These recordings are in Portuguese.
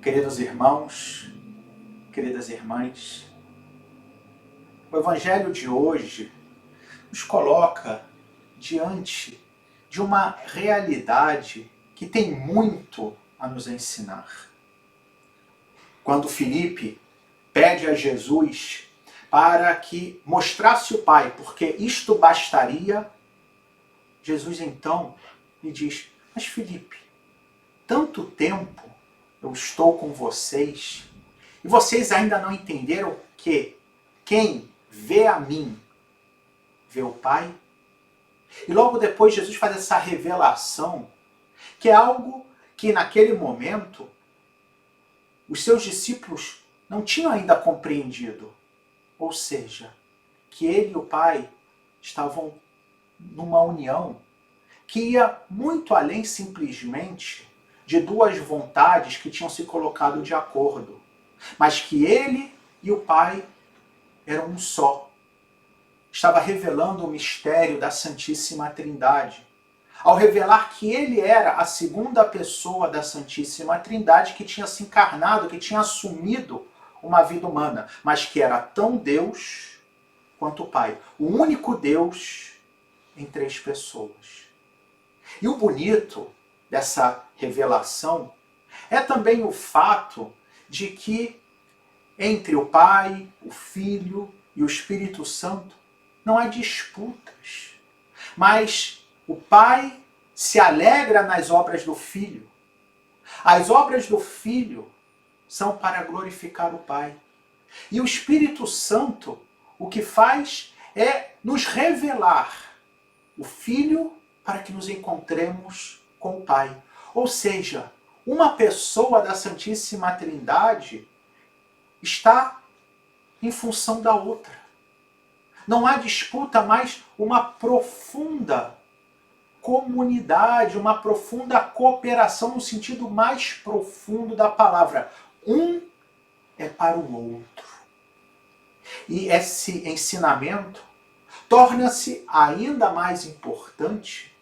Queridos irmãos, queridas irmãs, o Evangelho de hoje nos coloca diante de uma realidade que tem muito a nos ensinar. Quando Filipe pede a Jesus para que mostrasse o Pai, porque isto bastaria, Jesus então lhe diz: mas Filipe, tanto tempo eu estou com vocês e vocês ainda não entenderam que quem vê a mim vê o Pai? E logo depois Jesus faz essa revelação, que é algo que naquele momento os seus discípulos não tinham ainda compreendido. Ou seja, que ele e o Pai estavam numa união que ia muito além simplesmente de duas vontades que tinham se colocado de acordo, mas que ele e o Pai eram um só. Estava revelando o mistério da Santíssima Trindade, ao revelar que ele era a segunda pessoa da Santíssima Trindade que tinha se encarnado, que tinha assumido uma vida humana, mas que era tão Deus quanto o Pai. O único Deus em três pessoas. E o bonito dessa revelação é também o fato de que entre o Pai, o Filho e o Espírito Santo não há disputas, mas o Pai se alegra nas obras do Filho. As obras do Filho são para glorificar o Pai. E o Espírito Santo o que faz é nos revelar o Filho para que nos encontremos com o Pai. Ou seja, uma pessoa da Santíssima Trindade está em função da outra. Não há disputa, mas uma profunda comunidade, uma profunda cooperação no sentido mais profundo da palavra. Um é para o outro. E esse ensinamento torna-se ainda mais importante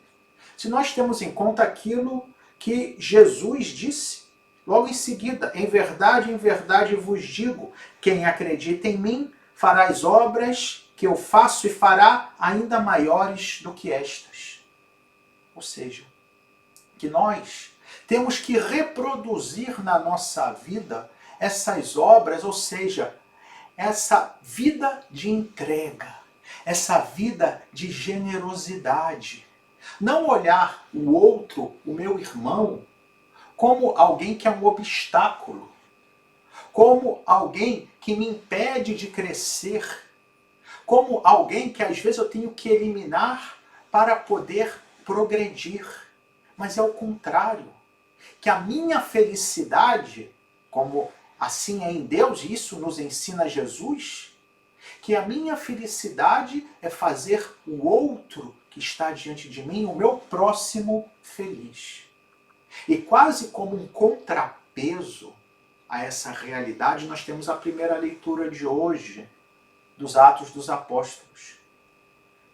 se nós temos em conta aquilo que Jesus disse logo em seguida: em verdade vos digo, quem acredita em mim fará as obras que eu faço e fará ainda maiores do que estas. Ou seja, que nós temos que reproduzir na nossa vida essas obras, ou seja, essa vida de entrega, essa vida de generosidade. Não olhar o outro, o meu irmão, como alguém que é um obstáculo, como alguém que me impede de crescer, como alguém que às vezes eu tenho que eliminar para poder progredir. Mas é o contrário, que a minha felicidade, como assim é em Deus, e isso nos ensina Jesus, que a minha felicidade é fazer o outro que está diante de mim, o meu próximo, feliz. E quase como um contrapeso a essa realidade, nós temos a primeira leitura de hoje dos Atos dos Apóstolos.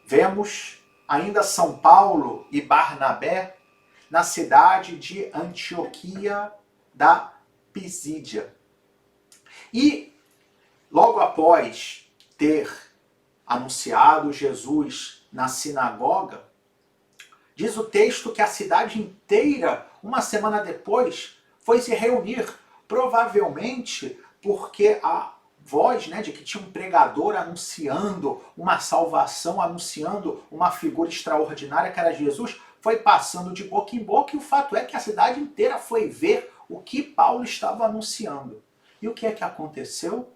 Vemos ainda São Paulo e Barnabé na cidade de Antioquia da Pisídia. E logo após ter anunciado Jesus na sinagoga, diz o texto que a cidade inteira, uma semana depois, foi se reunir, provavelmente porque a voz, de que tinha um pregador anunciando uma salvação, anunciando uma figura extraordinária que era Jesus, foi passando de boca em boca, e o fato é que a cidade inteira foi ver o que Paulo estava anunciando. E o que é que aconteceu?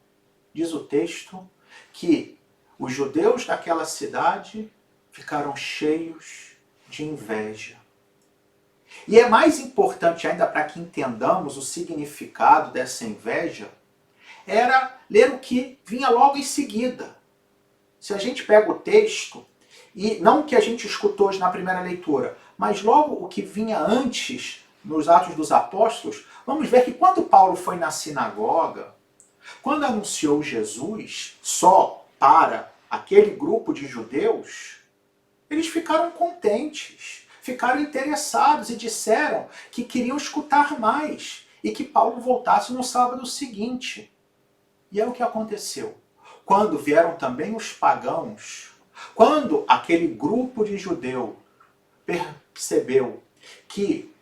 Diz o texto que os judeus daquela cidade ficaram cheios de inveja. E é mais importante ainda para que entendamos o significado dessa inveja, era ler o que vinha logo em seguida. Se a gente pega o texto, e não o que a gente escutou hoje na primeira leitura, mas logo o que vinha antes, nos Atos dos Apóstolos, vamos ver que quando Paulo foi na sinagoga, quando anunciou Jesus só para aquele grupo de judeus, eles ficaram contentes, ficaram interessados e disseram que queriam escutar mais. e que Paulo voltasse no sábado seguinte. E é o que aconteceu. Quando vieram também os pagãos, quando aquele grupo de judeu percebeu que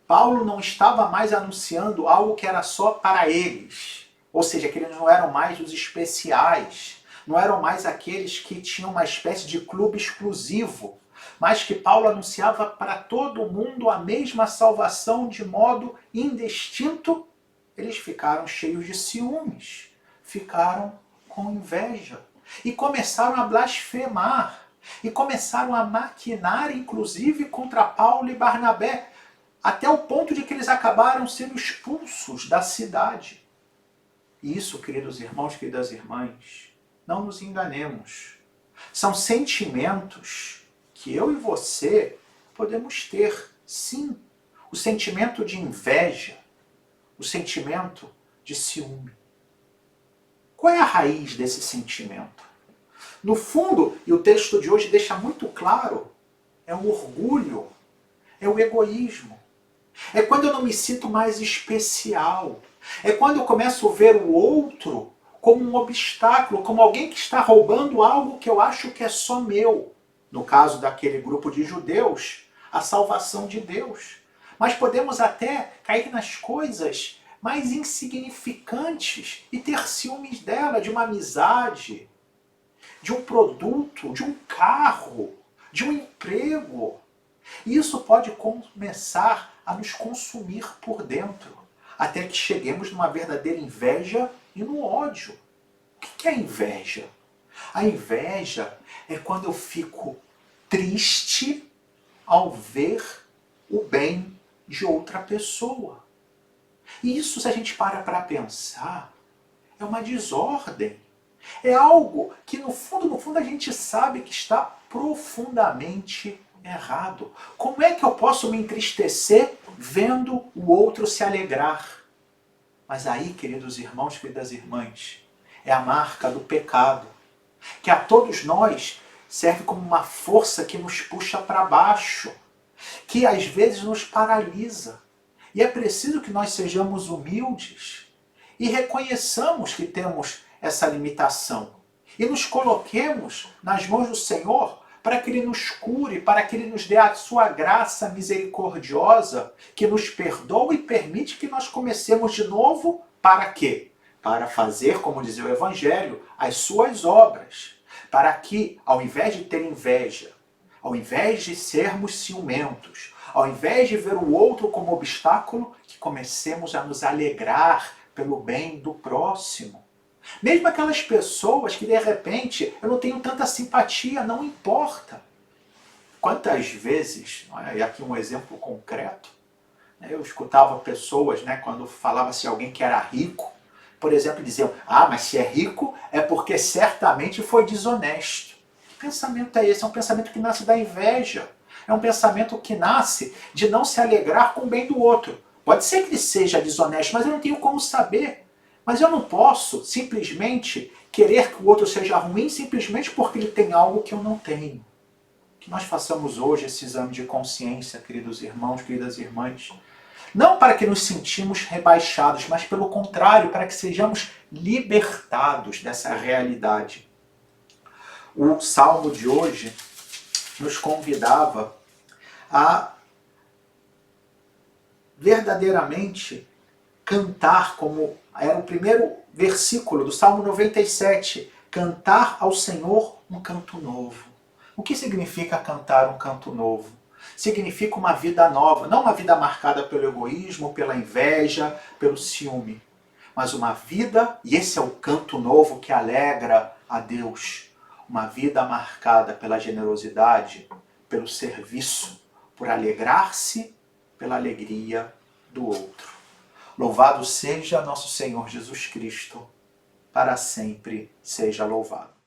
Paulo não estava mais anunciando algo que era só para eles, ou seja, que eles não eram mais os especiais, não eram mais aqueles que tinham uma espécie de clube exclusivo, mas que Paulo anunciava para todo mundo a mesma salvação de modo indistinto, eles ficaram cheios de ciúmes, ficaram com inveja e começaram a blasfemar e começaram a maquinar, inclusive, contra Paulo e Barnabé, até o ponto de que eles acabaram sendo expulsos da cidade. E isso, queridos irmãos, queridas irmãs, não nos enganemos. São sentimentos que eu e você podemos ter, sim. O sentimento de inveja, o sentimento de ciúme. Qual é a raiz desse sentimento? No fundo, e o texto de hoje deixa muito claro, é o orgulho, é o egoísmo. É quando eu não me sinto mais especial. É quando eu começo a ver o outro como um obstáculo, como alguém que está roubando algo que eu acho que é só meu. No caso daquele grupo de judeus, a salvação de Deus. Mas podemos até cair nas coisas mais insignificantes e ter ciúmes dela, de uma amizade, de um produto, de um carro, de um emprego. E isso pode começar a nos consumir por dentro, até que cheguemos numa verdadeira inveja e no ódio. O que é inveja? A inveja é quando eu fico triste ao ver o bem de outra pessoa. E isso, se a gente para pensar, é uma desordem. É algo que, no fundo, a gente sabe que está profundamente errado. Como é que eu posso me entristecer vendo o outro se alegrar? Mas aí, queridos irmãos, queridas irmãs, é a marca do pecado, que a todos nós serve como uma força que nos puxa para baixo, que às vezes nos paralisa. E é preciso que nós sejamos humildes e reconheçamos que temos essa limitação e nos coloquemos nas mãos do Senhor para que Ele nos cure, para que Ele nos dê a sua graça misericordiosa, que nos perdoa e permite que nós comecemos de novo. Para quê? Para fazer, como dizia o Evangelho, as suas obras. Para que, ao invés de ter inveja, ao invés de sermos ciumentos, ao invés de ver o outro como obstáculo, que comecemos a nos alegrar pelo bem do próximo. Mesmo aquelas pessoas que de repente eu não tenho tanta simpatia, não importa. Quantas vezes, e aqui um exemplo concreto, eu escutava pessoas, quando falava-se alguém que era rico, por exemplo, diziam, mas se é rico é porque certamente foi desonesto. Que pensamento é esse? É um pensamento que nasce da inveja. É um pensamento que nasce de não se alegrar com o bem do outro. Pode ser que ele seja desonesto, mas eu não tenho como saber. Mas eu não posso simplesmente querer que o outro seja ruim simplesmente porque ele tem algo que eu não tenho. Que nós façamos hoje esse exame de consciência, queridos irmãos, queridas irmãs. Não para que nos sentimos rebaixados, mas pelo contrário, para que sejamos libertados dessa realidade. O salmo de hoje nos convidava a verdadeiramente cantar, como era o primeiro versículo do Salmo 97, cantar ao Senhor um canto novo. O que significa cantar um canto novo? Significa uma vida nova, não uma vida marcada pelo egoísmo, pela inveja, pelo ciúme, mas uma vida, e esse é o canto novo que alegra a Deus, uma vida marcada pela generosidade, pelo serviço, por alegrar-se pela alegria do outro. Louvado seja nosso Senhor Jesus Cristo, para sempre seja louvado.